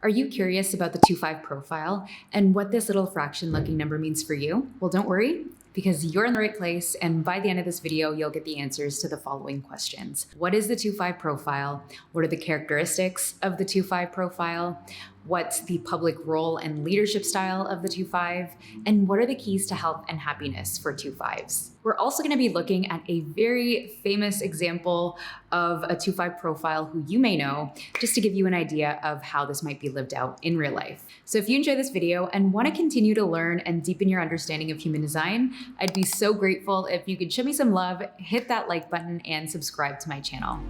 Are you curious about the 2-5 profile and what this little fraction looking number means for you? Well, don't worry, because you're in the right place, and by the end of this video, you'll get the answers to the following questions. What is the 2-5 profile? What are the characteristics of the 2-5 profile? What's the public role and leadership style of the 2-5? And what are the keys to health and happiness for 2-5s? We're also going to be looking at a very famous example of a 2-5 profile who you may know, just to give you an idea of how this might be lived out in real life. So if you enjoy this video and want to continue to learn and deepen your understanding of human design, I'd be so grateful if you could show me some love, hit that like button, and subscribe to my channel.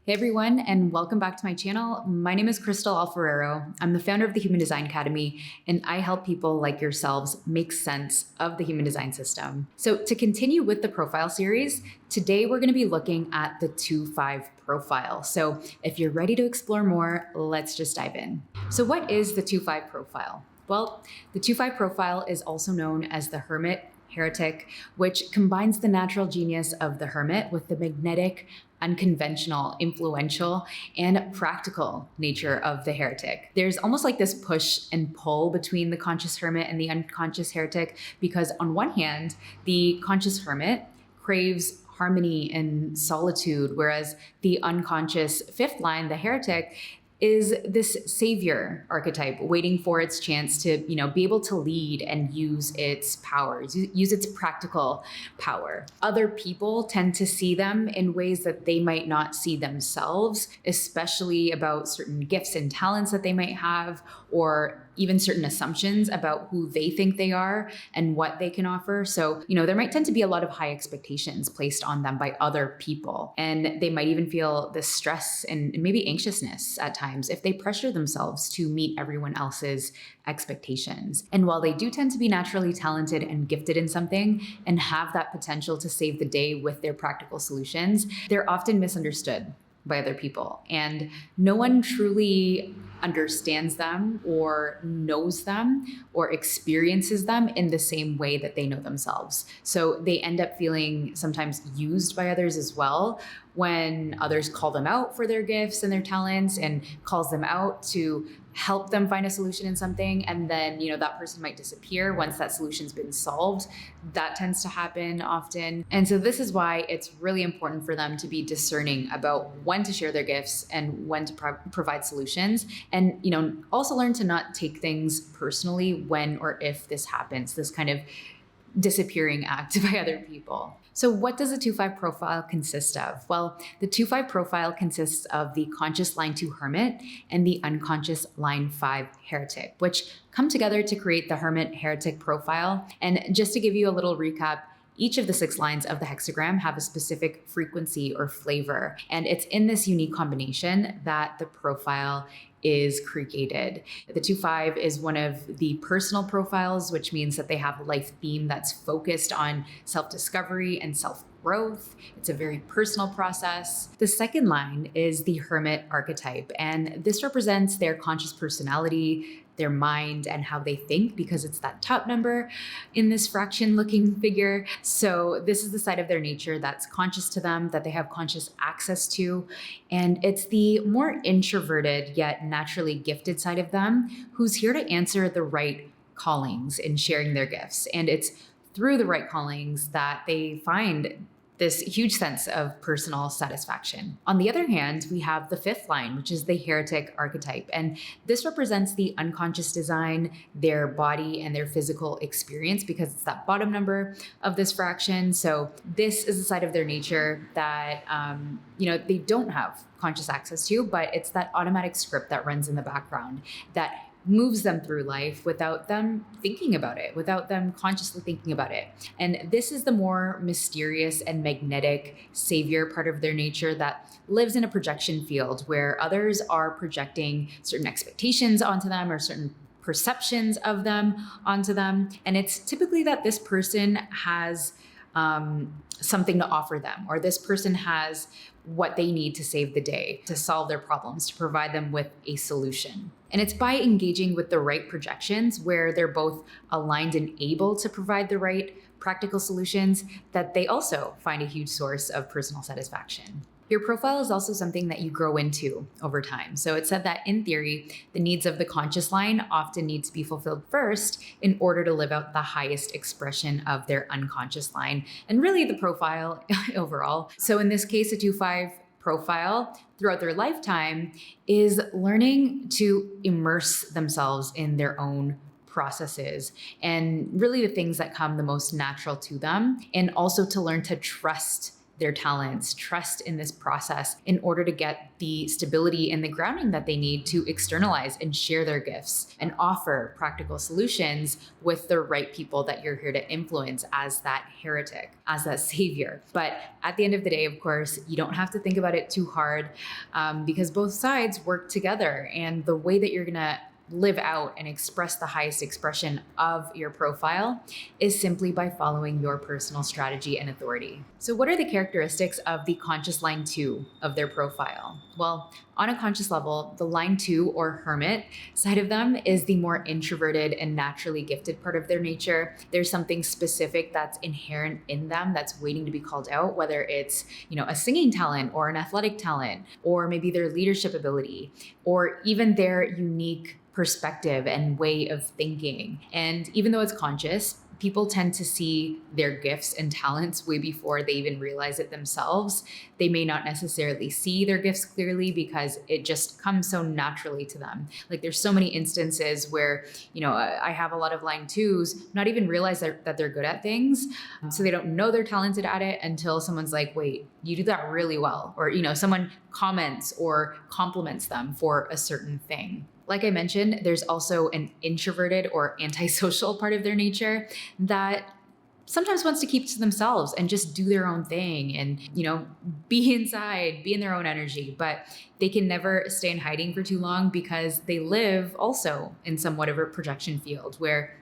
Hey everyone, and welcome back to my channel. My name is Crystal Alfarero. I'm the founder of the Human Design Academy, and I help people like yourselves make sense of the human design system. So to continue with the profile series, today we're going to be looking at the 2-5 profile. So if you're ready to explore more, let's just dive in. So what is the 2-5 profile? Well, the 2-5 profile is also known as the Hermit Heretic, which combines the natural genius of the Hermit with the magnetic, unconventional, influential, and practical nature of the Heretic. There's almost like this push and pull between the conscious Hermit and the unconscious Heretic, because on one hand, the conscious Hermit craves harmony and solitude, whereas the unconscious fifth line, the Heretic, is this savior archetype waiting for its chance to, be able to lead and use its powers, use its practical power. Other people tend to see them in ways that they might not see themselves, especially about certain gifts and talents that they might have, or even certain assumptions about who they think they are and what they can offer. So, there might tend to be a lot of high expectations placed on them by other people. And they might even feel this stress and maybe anxiousness at times if they pressure themselves to meet everyone else's expectations. And while they do tend to be naturally talented and gifted in something and have that potential to save the day with their practical solutions, they're often misunderstood by other people. And no one truly understands them or knows them or experiences them in the same way that they know themselves. So they end up feeling sometimes used by others as well, when others call them out for their gifts and their talents and calls them out to help them find a solution in something. And then, that person might disappear once that solution's been solved. That tends to happen often. And so this is why it's really important for them to be discerning about when to share their gifts and when to provide solutions. And, also learn to not take things personally when or if this happens, this kind of disappearing act by other people. So what does the 2-5 profile consist of? Well, the 2-5 profile consists of the conscious line 2 Hermit and the unconscious line 5 Heretic, which come together to create the Hermit Heretic profile. And just to give you a little recap, each of the 6 lines of the hexagram have a specific frequency or flavor. And it's in this unique combination that the profile is created. The 2-5 is one of the personal profiles, which means that they have a life theme that's focused on self-discovery and self-growth. It's a very personal process. The second line is the Hermit archetype, and this represents their conscious personality, their mind, and how they think, because it's that top number in this fraction looking figure. So this is the side of their nature that's conscious to them, that they have conscious access to. And it's the more introverted yet naturally gifted side of them who's here to answer the right callings in sharing their gifts. And it's through the right callings that they find this huge sense of personal satisfaction. On the other hand, we have the fifth line, which is the Heretic archetype. And this represents the unconscious design, their body and their physical experience, because it's that bottom number of this fraction. So this is a side of their nature that, they don't have conscious access to, but it's that automatic script that runs in the background that moves them through life without them thinking about it, without them consciously thinking about it. And this is the more mysterious and magnetic savior part of their nature that lives in a projection field where others are projecting certain expectations onto them or certain perceptions of them onto them. And it's typically that this person has something to offer them, or this person has what they need to save the day, to solve their problems, to provide them with a solution. And it's by engaging with the right projections where they're both aligned and able to provide the right practical solutions that they also find a huge source of personal satisfaction. Your profile is also something that you grow into over time. So it said that in theory, the needs of the conscious line often need to be fulfilled first in order to live out the highest expression of their unconscious line and really the profile overall. So in this case, a 2-5 profile throughout their lifetime is learning to immerse themselves in their own processes and really the things that come the most natural to them, and also to learn to trust their talents, trust in this process in order to get the stability and the grounding that they need to externalize and share their gifts and offer practical solutions with the right people that you're here to influence as that heretic, as that savior. But at the end of the day, of course, you don't have to think about it too hard, because both sides work together, and the way that you're gonna live out and express the highest expression of your profile is simply by following your personal strategy and authority. So what are the characteristics of the conscious line 2 of their profile? Well, on a conscious level, the line 2 or hermit side of them is the more introverted and naturally gifted part of their nature. There's something specific that's inherent in them that's waiting to be called out, whether it's, a singing talent or an athletic talent, or maybe their leadership ability, or even their unique perspective and way of thinking. And even though it's conscious, people tend to see their gifts and talents way before they even realize it themselves. They may not necessarily see their gifts clearly because it just comes so naturally to them. Like there's so many instances where, I have a lot of line 2s not even realize that they're good at things. So they don't know they're talented at it until someone's like, wait, you do that really well. Or, someone comments or compliments them for a certain thing. Like I mentioned, there's also an introverted or antisocial part of their nature that sometimes wants to keep to themselves and just do their own thing and, be inside, be in their own energy. But they can never stay in hiding for too long because they live also in somewhat of a projection field where,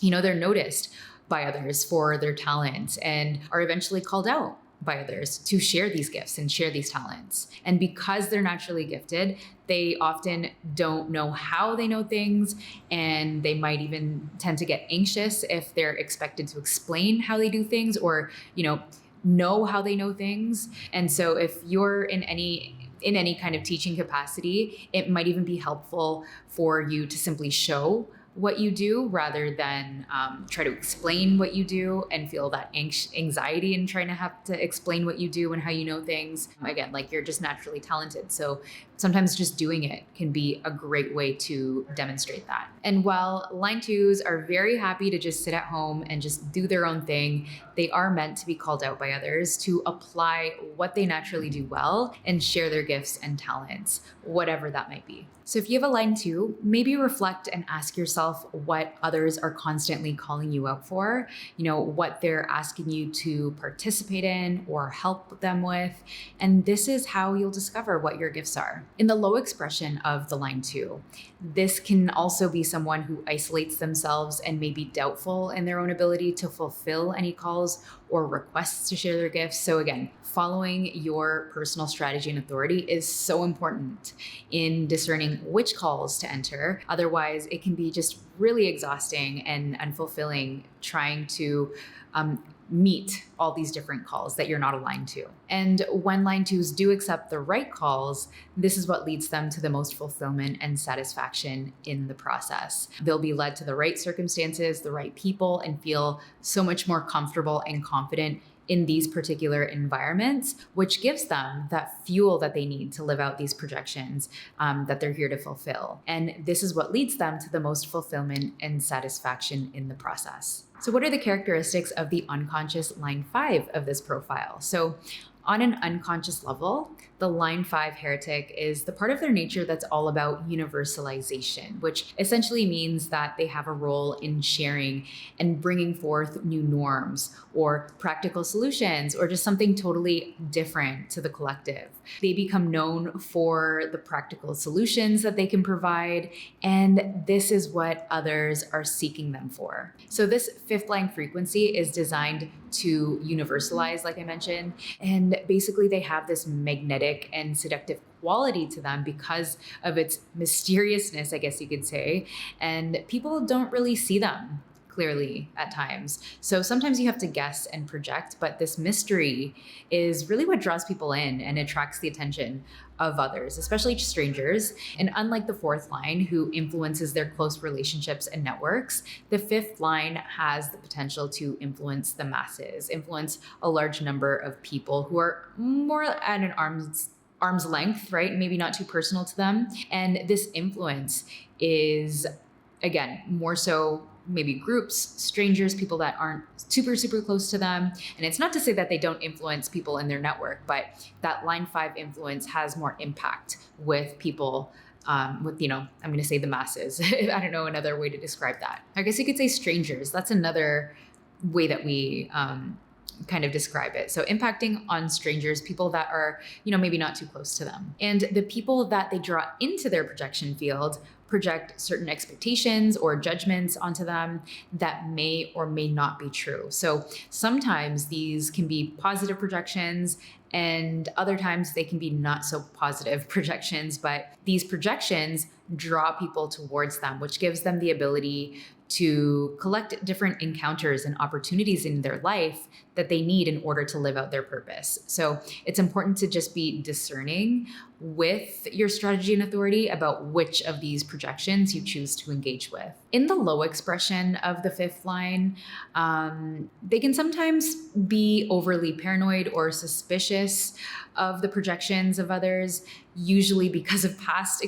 they're noticed by others for their talents and are eventually called out by others to share these gifts and share these talents. And because they're naturally gifted, they often don't know how they know things, and they might even tend to get anxious if they're expected to explain how they do things or, know how they know things. And so if you're in any kind of teaching capacity, it might even be helpful for you to simply show what you do rather than try to explain what you do and feel that anxiety in trying to have to explain what you do and how you know things. Again, like you're just naturally talented. So sometimes just doing it can be a great way to demonstrate that. And while line 2s are very happy to just sit at home and just do their own thing, they are meant to be called out by others to apply what they naturally do well and share their gifts and talents, whatever that might be. So if you have a line 2, maybe reflect and ask yourself what others are constantly calling you out for, what they're asking you to participate in or help them with. And this is how you'll discover what your gifts are. In the low expression of the line 2, this can also be someone who isolates themselves and may be doubtful in their own ability to fulfill any calls or requests to share their gifts. So again, following your personal strategy and authority is so important in discerning which calls to enter. Otherwise, it can be just really exhausting and unfulfilling trying to meet all these different calls that you're not aligned to. And when line 2s do accept the right calls, this is what leads them to the most fulfillment and satisfaction in the process. They'll be led to the right circumstances, the right people, and feel so much more comfortable and confident in these particular environments, which gives them that fuel that they need to live out these projections that they're here to fulfill. And this is what leads them to the most fulfillment and satisfaction in the process. So what are the characteristics of the unconscious line 5 of this profile? So on an unconscious level, the line 5 heretic is the part of their nature that's all about universalization, which essentially means that they have a role in sharing and bringing forth new norms or practical solutions or just something totally different to the collective. They become known for the practical solutions that they can provide, and this is what others are seeking them for. So this 5th line frequency is designed to universalize, like I mentioned, and basically they have this magnetic and seductive quality to them because of its mysteriousness, I guess you could say, and people don't really see them clearly at times. So sometimes you have to guess and project, but this mystery is really what draws people in and attracts the attention of others, especially strangers. And unlike the fourth line, who influences their close relationships and networks, the fifth line has the potential to influence the masses, influence a large number of people who are more at an arm's length, right? Maybe not too personal to them. And this influence is, again, more so maybe groups, strangers, people that aren't super close to them. And it's not to say that they don't influence people in their network, but that line 5 influence has more impact with people, with, I'm going to say the masses. I don't know another way to describe that. I guess you could say strangers. That's another way that we kind of describe it. So impacting on strangers, people that are, maybe not too close to them. And the people that they draw into their projection field project certain expectations or judgments onto them that may or may not be true. So sometimes these can be positive projections, and other times they can be not so positive projections, but these projections draw people towards them, which gives them the ability to collect different encounters and opportunities in their life that they need in order to live out their purpose. So it's important to just be discerning with your strategy and authority about which of these projections you choose to engage with. In the low expression of the fifth line, they can sometimes be overly paranoid or suspicious of the projections of others, usually because of past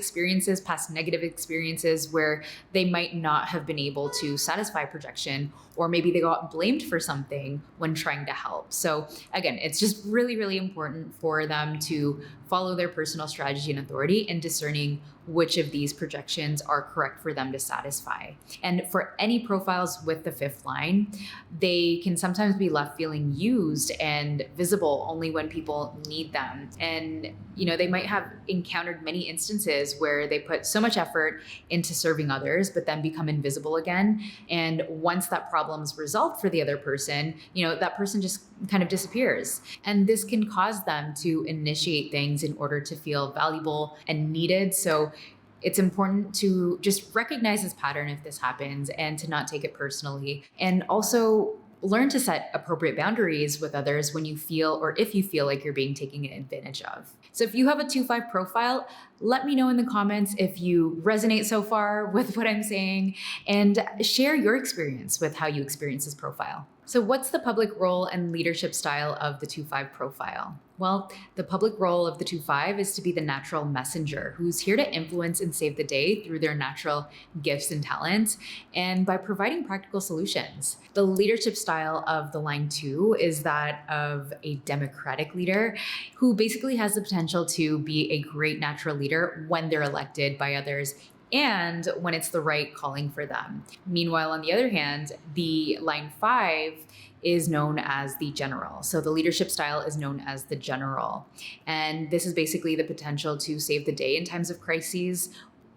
negative experiences where they might not have been able to satisfy projection, or maybe they got blamed for something when trying to help. So again, it's just really important for them to follow their personal strategy and authority in discerning which of these projections are correct for them to satisfy. And for any profiles with the fifth line, they can sometimes be left feeling used and visible only when people need them. And, they might have encountered many instances where they put so much effort into serving others, but then become invisible again. And once that problem's resolved for the other person, that person just kind of disappears. And this can cause them to initiate things in order to feel valuable and needed. So it's important to just recognize this pattern if this happens and to not take it personally. And also learn to set appropriate boundaries with others when you feel, or if you feel like you're being taken advantage of. So if you have a 2-5 profile, let me know in the comments if you resonate so far with what I'm saying, and share your experience with how you experience this profile. So what's the public role and leadership style of the 2-5 profile? Well, the public role of the 2-5 is to be the natural messenger who's here to influence and save the day through their natural gifts and talents and by providing practical solutions. The leadership style of the line 2 is that of a democratic leader who basically has the potential to be a great natural leader when they're elected by others and when it's the right calling for them. Meanwhile, on the other hand, the line 5 is known as the general. So the leadership style is known as the general. And this is basically the potential to save the day in times of crises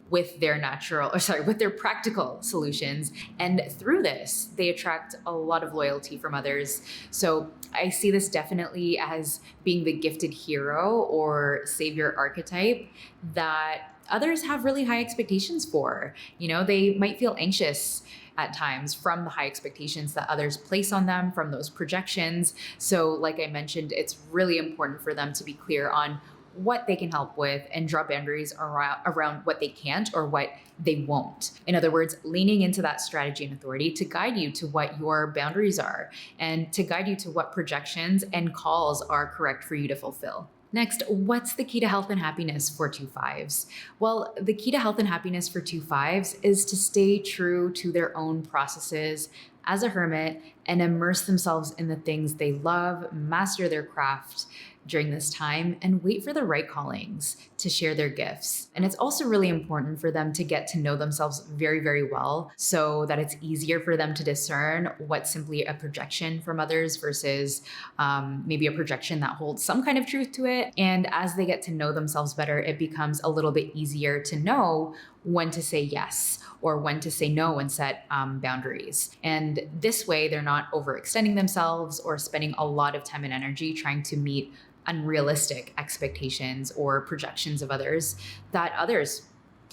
with their practical solutions. And through this, they attract a lot of loyalty from others. So I see this definitely as being the gifted hero or savior archetype that others have really high expectations for. They might feel anxious at times from the high expectations that others place on them, from those projections. So like I mentioned, it's really important for them to be clear on what they can help with and draw boundaries around what they can't or what they won't. In other words, leaning into that strategy and authority to guide you to what your boundaries are and to guide you to what projections and calls are correct for you to fulfill. Next, what's the key to health and happiness for 2-5s? Well, the key to health and happiness for 2-5s is to stay true to their own processes as a hermit and immerse themselves in the things they love, master their craft during this time, and wait for the right callings to share their gifts. And it's also really important for them to get to know themselves very well so that it's easier for them to discern what's simply a projection from others versus maybe a projection that holds some kind of truth to it. And as they get to know themselves better, it becomes a little bit easier to know when to say yes or when to say no and set boundaries. And this way, they're not overextending themselves or spending a lot of time and energy trying to meet unrealistic expectations or projections of others that others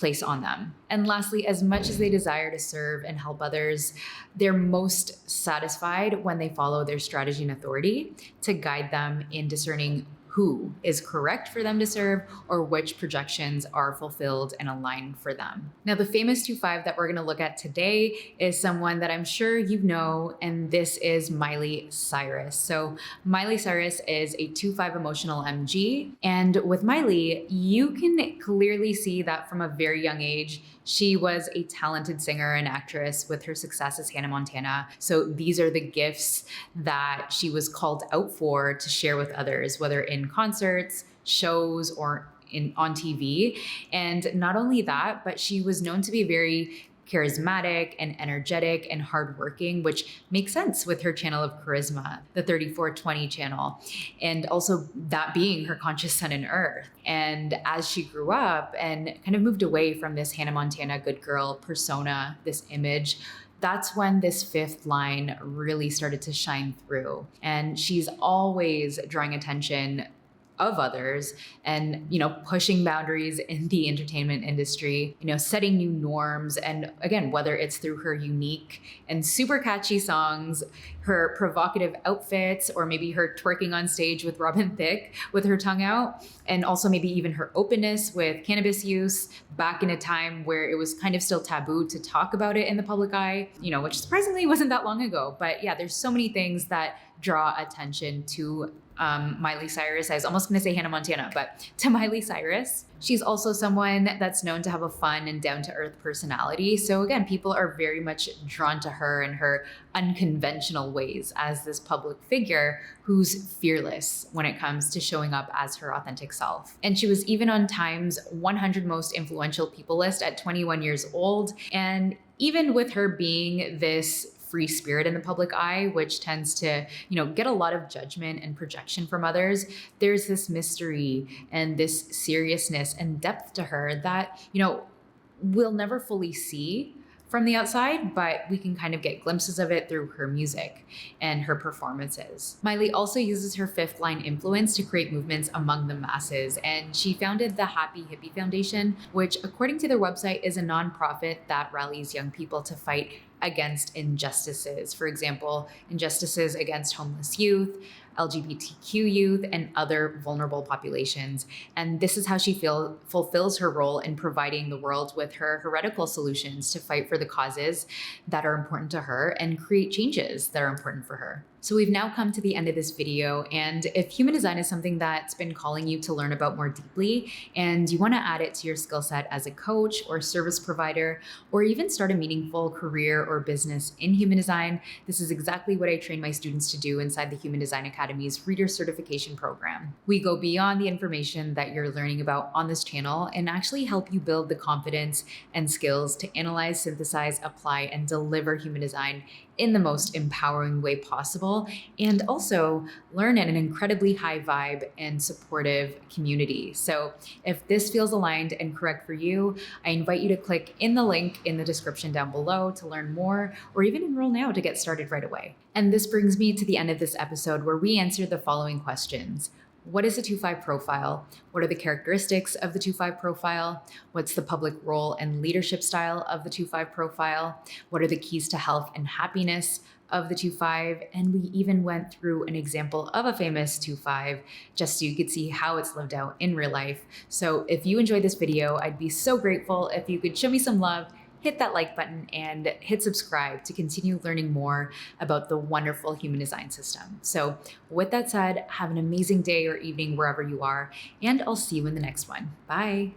place on them. And lastly, as much as they desire to serve and help others, they're most satisfied when they follow their strategy and authority to guide them in discerning who is correct for them to serve or which projections are fulfilled and aligned for them. Now, the famous 2-5 that we're going to look at today is someone that I'm sure you know, and this is Miley Cyrus. So Miley Cyrus is a 2-5 emotional MG. And with Miley, you can clearly see that from a very young age, she was a talented singer and actress with her success as Hannah Montana. So these are the gifts that she was called out for to share with others, whether in concerts, shows, or on TV. And not only that, but she was known to be very charismatic and energetic and hardworking, which makes sense with her channel of charisma, the 3420 channel, and also that being her conscious sun and earth. And as she grew up and kind of moved away from this Hannah Montana good girl persona, this image, that's when this 5th line really started to shine through. And she's always drawing attention of others and, pushing boundaries in the entertainment industry, setting new norms. And again, whether it's through her unique and super catchy songs, her provocative outfits, or maybe her twerking on stage with Robin Thicke with her tongue out, and also maybe even her openness with cannabis use back in a time where it was kind of still taboo to talk about it in the public eye, which surprisingly wasn't that long ago. But yeah, there's so many things that draw attention to Miley Cyrus. I was almost going to say Hannah Montana, but to Miley Cyrus. She's also someone that's known to have a fun and down-to-earth personality. So again, people are very much drawn to her and her unconventional ways as this public figure who's fearless when it comes to showing up as her authentic self. And she was even on Time's 100 most influential people list at 21 years old. And even with her being this free spirit in the public eye, which tends to, get a lot of judgment and projection from others, there's this mystery and this seriousness and depth to her that, we'll never fully see from the outside, but we can kind of get glimpses of it through her music and her performances. Miley also uses her 5th line influence to create movements among the masses, and she founded the Happy Hippie Foundation, which, according to their website, is a nonprofit that rallies young people to fight against injustices. For example, injustices against homeless youth, LGBTQ youth, and other vulnerable populations. And this is how she fulfills her role in providing the world with her heretical solutions to fight for the causes that are important to her and create changes that are important for her. So we've now come to the end of this video, and if human design is something that's been calling you to learn about more deeply, and you want to add it to your skill set as a coach or service provider, or even start a meaningful career or business in human design, this is exactly what I train my students to do inside the Human Design Academy's Reader Certification Program. We go beyond the information that you're learning about on this channel and actually help you build the confidence and skills to analyze, synthesize, apply, and deliver human design in the most empowering way possible, and also learn in an incredibly high vibe and supportive community. So if this feels aligned and correct for you, I invite you to click in the link in the description down below to learn more, or even enroll now to get started right away. And this brings me to the end of this episode, where we answer the following questions. What is a 2-5 profile? What are the characteristics of the 2-5 profile? What's the public role and leadership style of the 2-5 profile? What are the keys to health and happiness of the 2-5? And we even went through an example of a famous 2-5 just so you could see how it's lived out in real life. So if you enjoyed this video, I'd be so grateful if you could show me some love, hit that like button, and hit subscribe to continue learning more about the wonderful human design system. So with that said, have an amazing day or evening wherever you are, and I'll see you in the next one. Bye.